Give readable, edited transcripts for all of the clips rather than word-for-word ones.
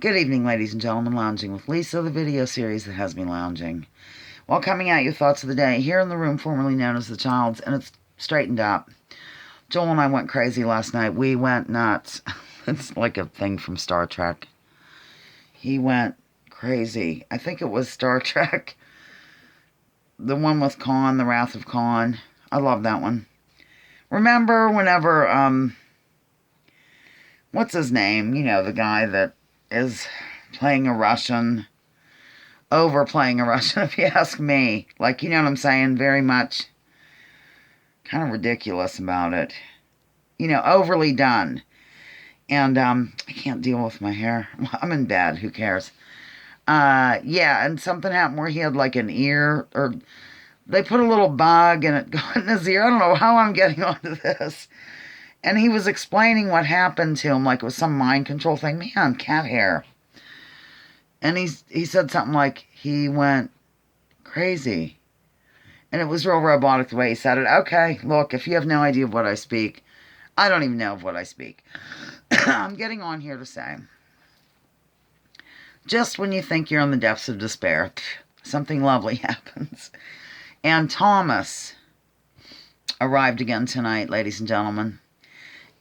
Good evening, ladies and gentlemen. Lounging with Lisa, the video series that has me lounging. While coming at you, thoughts of the day here in the room formerly known as the Child's, and it's straightened up. Joel and I went crazy last night. We went nuts. It's like a thing from Star Trek. He went crazy. I think it was Star Trek. The one with Khan, The Wrath of Khan. I love that one. Remember whenever, what's his name? You know, the guy that is playing a Russian, overplaying a Russian, if you ask me. Like, you know what I'm saying? Very much kind of ridiculous about it. You know, overly done. And, I can't deal with my hair. I'm in bed. Who cares? Yeah, and something happened where he had like an ear, or they put a little bug and it got in his ear. I don't know how I'm getting onto this. And he was explaining what happened to him, like it was some mind control thing. Man, cat hair. And he said something like he went crazy. And it was real robotic the way he said it. Okay, look, if you have no idea of what I speak, I don't even know of what I speak. I'm getting on here to say, just when you think you're in the depths of despair, something lovely happens. And Thomas arrived again tonight, ladies and gentlemen.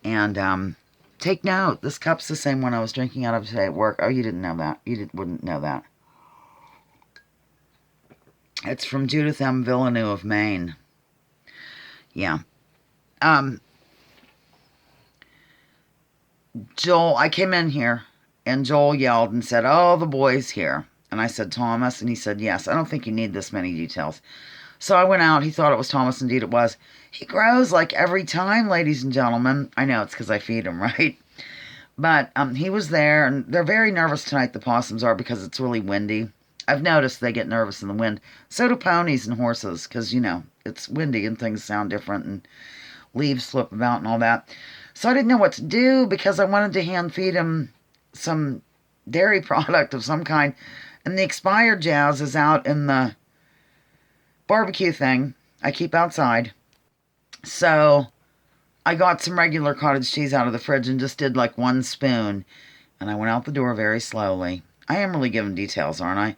And take note, this cup's the same one I was drinking out of today at work. Oh, you didn't know that. Wouldn't know that. It's from Judith M. Villeneuve of Maine. Yeah. Joel, I came in here, and Joel yelled and said, "Oh, the boy's here." And I said, "Thomas?" And he said, "Yes. I don't think you need this many details." So I went out. He thought it was Thomas. Indeed, it was. He grows like every time, ladies and gentlemen. I know it's because I feed him, right? But he was there, and they're very nervous tonight, the possums are, because it's really windy. I've noticed they get nervous in the wind. So do ponies and horses, because, you know, it's windy and things sound different, and leaves flip about and all that. So I didn't know what to do, because I wanted to hand feed him some dairy product of some kind. And the expired jazz is out in the barbecue thing I keep outside. So I got some regular cottage cheese out of the fridge and just did like one spoon. And I went out the door very slowly. I am really giving details, aren't I?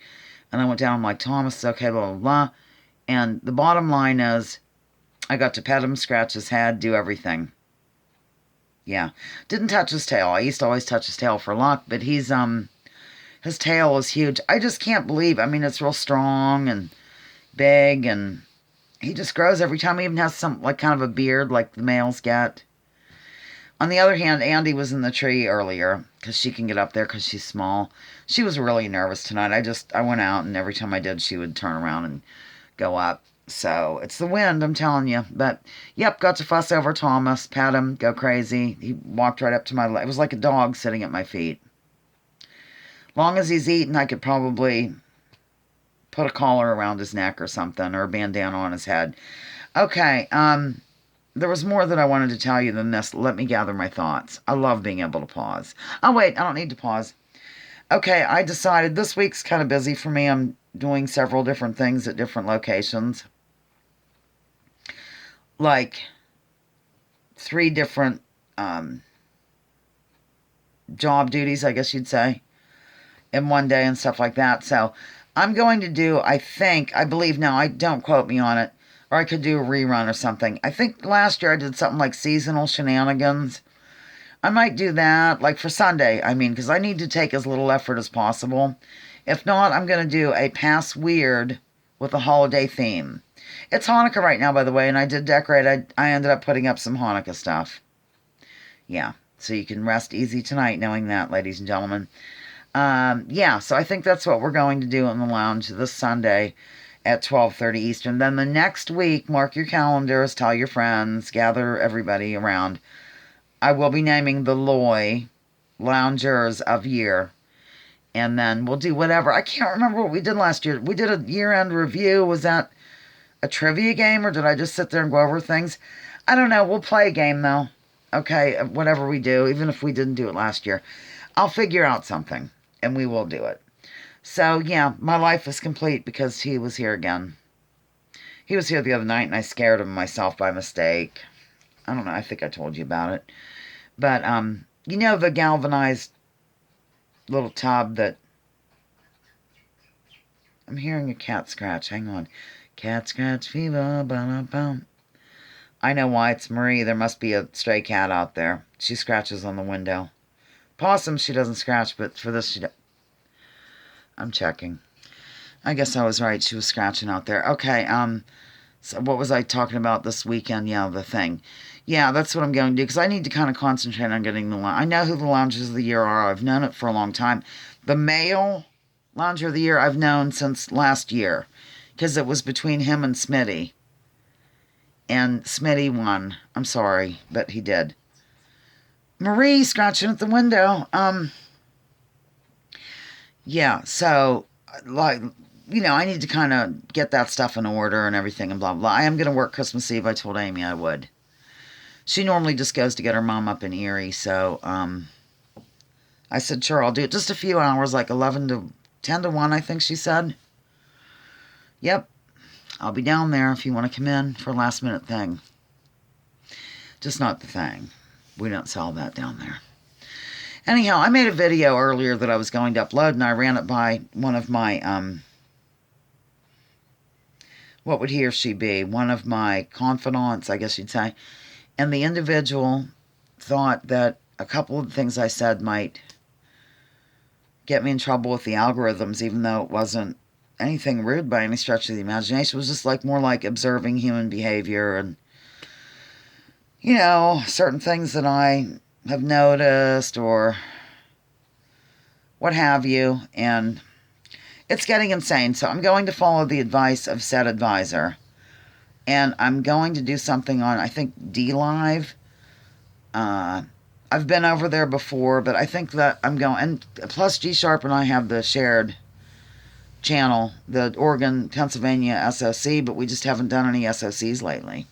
And I went down, I'm like, "Thomas, it's okay, blah, blah, blah." And the bottom line is, I got to pet him, scratch his head, do everything. Yeah. Didn't touch his tail. I used to always touch his tail for luck, but his tail is huge. I just can't believe, I mean, it's real strong and big, and he just grows every time. He even has some, like, kind of a beard like the males get. On the other hand, Andy was in the tree earlier, because she can get up there because she's small. She was really nervous tonight. I went out, and every time I did, she would turn around and go up. So, it's the wind, I'm telling you. But, yep, got to fuss over Thomas, pat him, go crazy. He walked right up to my leg. It was like a dog sitting at my feet. Long as he's eating, I could probably put a collar around his neck or something, or a bandana on his head. Okay, there was more that I wanted to tell you than this. Let me gather my thoughts. I love being able to pause. Oh, wait, I don't need to pause. Okay, I decided this week's kind of busy for me. I'm doing several different things at different locations. Like 3 different job duties, I guess you'd say, in one day and stuff like that. So I'm going to do, I believe now, I don't quote me on it, or I could do a rerun or something. I think last year I did something like seasonal shenanigans. I might do that, like for Sunday, I mean, because I need to take as little effort as possible. If not, I'm going to do a Pass Weird with a holiday theme. It's Hanukkah right now, by the way, and I did decorate. I ended up putting up some Hanukkah stuff. Yeah, so you can rest easy tonight knowing that, ladies and gentlemen. Yeah, so I think that's what we're going to do in the lounge this Sunday at 12:30 Eastern. Then the next week, mark your calendars, tell your friends, gather everybody around. I will be naming the Loy Loungers of Year. And then we'll do whatever. I can't remember what we did last year. We did a year-end review. Was that a trivia game, or did I just sit there and go over things? I don't know. We'll play a game, though. Okay, whatever we do, even if we didn't do it last year. I'll figure out something, and we will do it. So, yeah, my life is complete because he was here again. He was here the other night, and I scared him myself by mistake. I don't know. I think I told you about it. But, you know the galvanized little tub that... I'm hearing a cat scratch. Hang on. Cat scratch fever. Ba-da-bum. I know why. It's Marie. There must be a stray cat out there. She scratches on the window. Possum, she doesn't scratch, but for this, she does. I'm checking. I guess I was right. She was scratching out there. Okay, so what was I talking about this weekend? Yeah, the thing. Yeah, that's what I'm going to do, because I need to kind of concentrate on getting the lounge. I know who the loungers of the year are. I've known it for a long time. The male lounger of the year I've known since last year, because it was between him and Smitty. And Smitty won. I'm sorry, but he did. Marie scratching at the window. Yeah, so, like, I need to kind of get that stuff in order and everything and blah, blah. I am going to work Christmas Eve. I told Amy I would. She normally just goes to get her mom up in Erie, so, I said, sure, I'll do it. Just a few hours, like 10 to 1, I think she said. Yep, I'll be down there if you want to come in for a last minute thing. Just not the thing. We don't sell that down there. Anyhow, I made a video earlier that I was going to upload, and I ran it by one of my, what would he or she be? One of my confidants, I guess you'd say. And the individual thought that a couple of the things I said might get me in trouble with the algorithms, even though it wasn't anything rude by any stretch of the imagination. It was just more like observing human behavior and, certain things that I have noticed or what have you. And it's getting insane. So I'm going to follow the advice of said advisor. And I'm going to do something on, I think, D-Live. I've been over there before, but I think that I'm going... And plus, G-Sharp and I have the shared channel, the Oregon, Pennsylvania SOC, but we just haven't done any SOCs lately.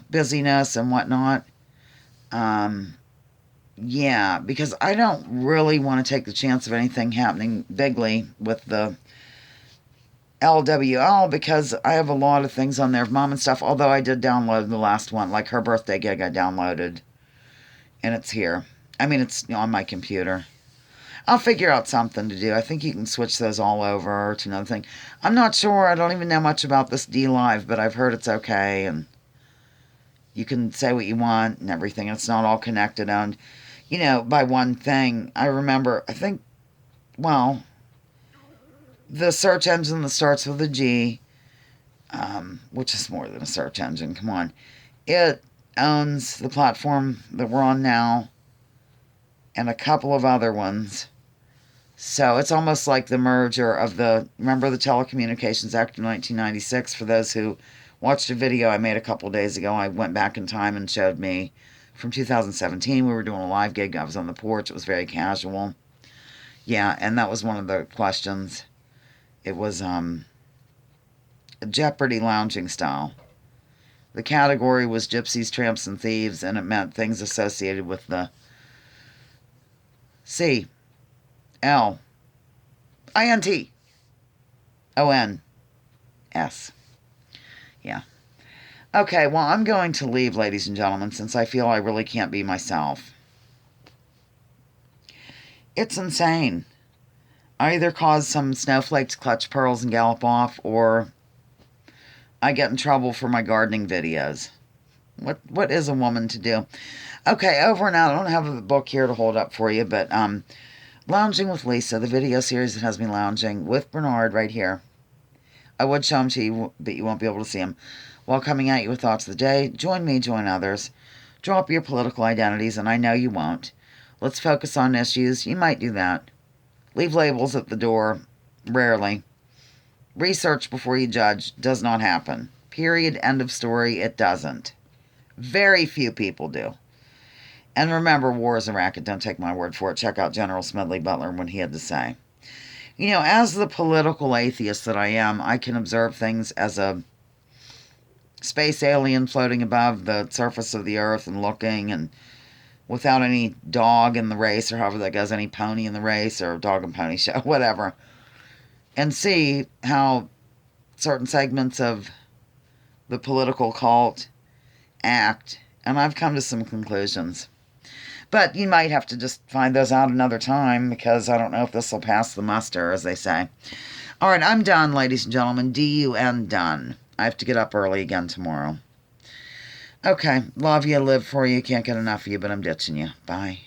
Busyness and whatnot. Yeah, because I don't really want to take the chance of anything happening bigly with the LWL, because I have a lot of things on there of mom and stuff, although I did download the last one, like her birthday gig I downloaded, and it's here. I mean, it's on my computer. I'll figure out something to do. I think you can switch those all over to another thing. I'm not sure. I don't even know much about this D-Live, but I've heard it's okay, and you can say what you want and everything. It's not all connected on, by one thing. I remember, the search engine that starts with a G, which is more than a search engine, come on. It owns the platform that we're on now and a couple of other ones. So it's almost like the merger of remember the Telecommunications Act of 1996? For those who watched a video I made a couple days ago, I went back in time and showed me from 2017. We were doing a live gig. I was on the porch. It was very casual. Yeah, and that was one of the questions. It was a Jeopardy lounging style. The category was gypsies, tramps, and thieves, and it meant things associated with the C, L, INT, ON, S. Yeah. Okay, well, I'm going to leave, ladies and gentlemen, since I feel I really can't be myself. It's insane. I either cause some snowflakes clutch pearls and gallop off, or I get in trouble for my gardening videos. What is a woman to do? Okay, over and out. I don't have a book here to hold up for you, but Lounging with Lisa, the video series that has me lounging with Bernard right here. I would show him to you, but you won't be able to see him. While coming at you with thoughts of the day, join me, join others. Drop your political identities, and I know you won't. Let's focus on issues. You might do that. Leave labels at the door. Rarely. Research before you judge. Does not happen. Period. End of story. It doesn't. Very few people do. And remember, war is a racket. Don't take my word for it. Check out General Smedley Butler and what he had to say. As the political atheist that I am, I can observe things as a space alien floating above the surface of the earth and looking, and without any dog in the race, or however that goes, any pony in the race, or dog and pony show, whatever, and see how certain segments of the political cult act, and I've come to some conclusions. But you might have to just find those out another time, because I don't know if this will pass the muster, as they say. All right, I'm done, ladies and gentlemen. D-U-N, done. I have to get up early again tomorrow. Okay, love you, live for you, can't get enough of you, but I'm ditching you. Bye.